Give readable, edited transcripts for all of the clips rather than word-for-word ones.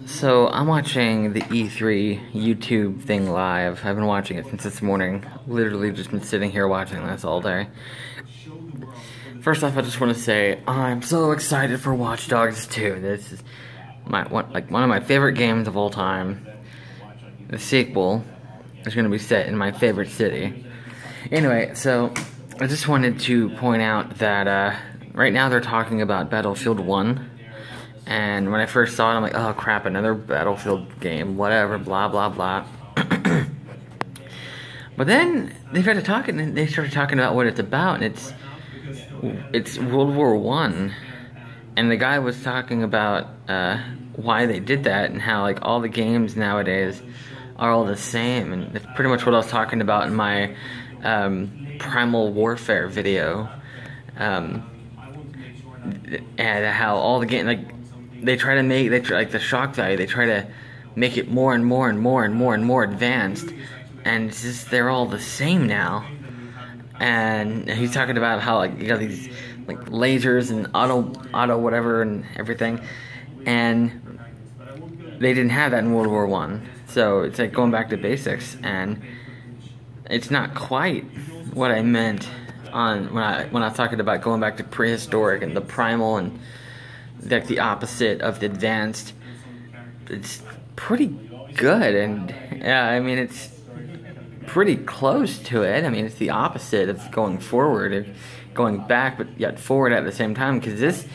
So I'm watching the E3 YouTube thing live. I've been watching it since this morning. Literally just been sitting here watching this all day. First off, I just want to say I'm so excited for Watch Dogs 2. This is one of my favorite games of all time. The sequel is going to be set in my favorite city. Anyway, so I just wanted to point out that right now they're talking about Battlefield 1. And when I first saw it, I'm like, oh crap, another Battlefield game, whatever, blah, blah, blah. But then they started talking about what it's about, and it's World War I. And the guy was talking about why they did that, and how like all the games nowadays are all the same. And that's pretty much what I was talking about in my Primal Warfare video. And how all the games, like, they try to make, like the shock value, they try to make it more and more and more and more and more advanced, and it's just, they're all the same now. And he's talking about how, like, you got these like lasers and auto whatever and everything, and they didn't have that in World War I. So it's like going back to basics, and it's not quite what I meant on when I was talking about going back to prehistoric and the primal and like the opposite of the advanced. It's pretty good, and yeah, I mean, it's pretty close to it. I mean, it's the opposite of going forward, of going back, but yet forward at the same time. Because this,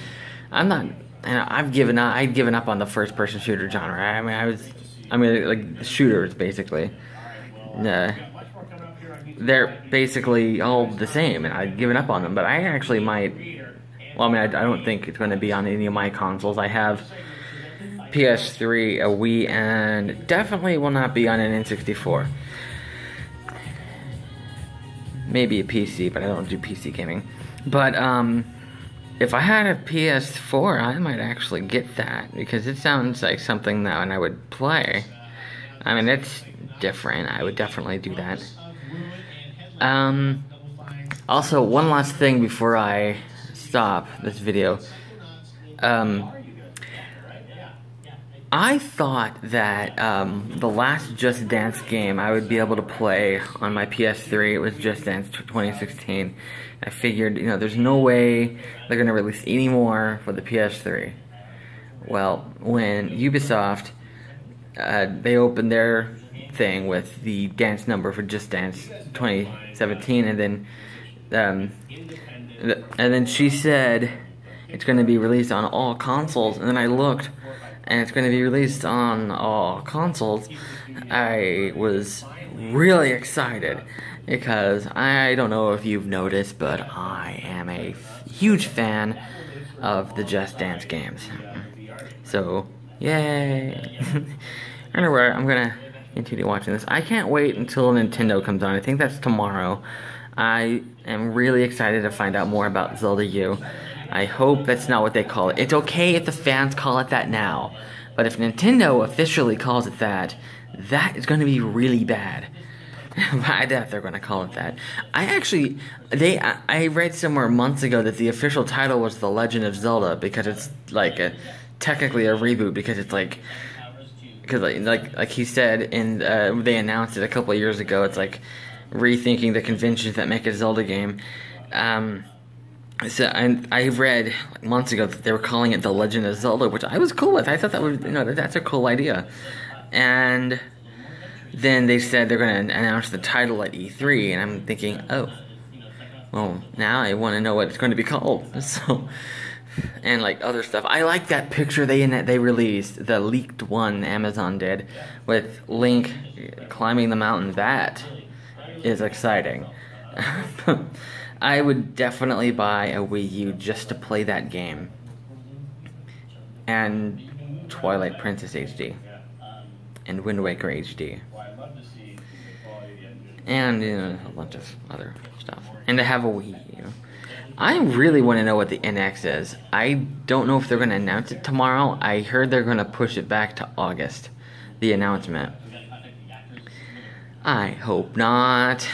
I've given up on the first-person shooter genre. I mean, like shooters basically. They're basically all the same, and I've given up on them. But I actually might. Well, I mean, I don't think it's going to be on any of my consoles. I have PS3, a Wii, and definitely will not be on an N64. Maybe a PC, but I don't do PC gaming. But if I had a PS4, I might actually get that, because it sounds like something that I would play. I mean, it's different. I would definitely do that. Also, one last thing before I stop this video. I thought that the last Just Dance game I would be able to play on my PS3, it was Just Dance 2016. I figured, you know, there's no way they're going to release any more for the PS3. Well, when Ubisoft, they opened their thing with the dance number for Just Dance 2017, and then she said it's going to be released on all consoles, and then I looked, and it's going to be released on all consoles. I was really excited, because I don't know if you've noticed, but I am a huge fan of the Just Dance games. So, yay! Anyway, I'm going to continue watching this. I can't wait until Nintendo comes on. I think that's tomorrow. I am really excited to find out more about Zelda U. I hope that's not what they call it. It's okay if the fans call it that now, but if Nintendo officially calls it that, that is going to be really bad. I doubt they're going to call it that. I read somewhere months ago that the official title was The Legend of Zelda, because it's like technically a reboot, because it's like, because like he said in they announced it a couple of years ago. It's like rethinking the conventions that make a Zelda game. So I read like months ago that they were calling it The Legend of Zelda, which I was cool with. I thought that was, that's a cool idea. And then they said they're going to announce the title at E3, and I'm thinking, oh, well, now I want to know what it's going to be called. So, and like other stuff. I like that picture they released, the leaked one Amazon did, with Link climbing the mountain. That is exciting. I would definitely buy a Wii U just to play that game. And Twilight Princess HD. And Wind Waker HD. And, a bunch of other stuff. And to have a Wii U. I really want to know what the NX is. I don't know if they're going to announce it tomorrow. I heard they're going to push it back to August, the announcement. I hope not.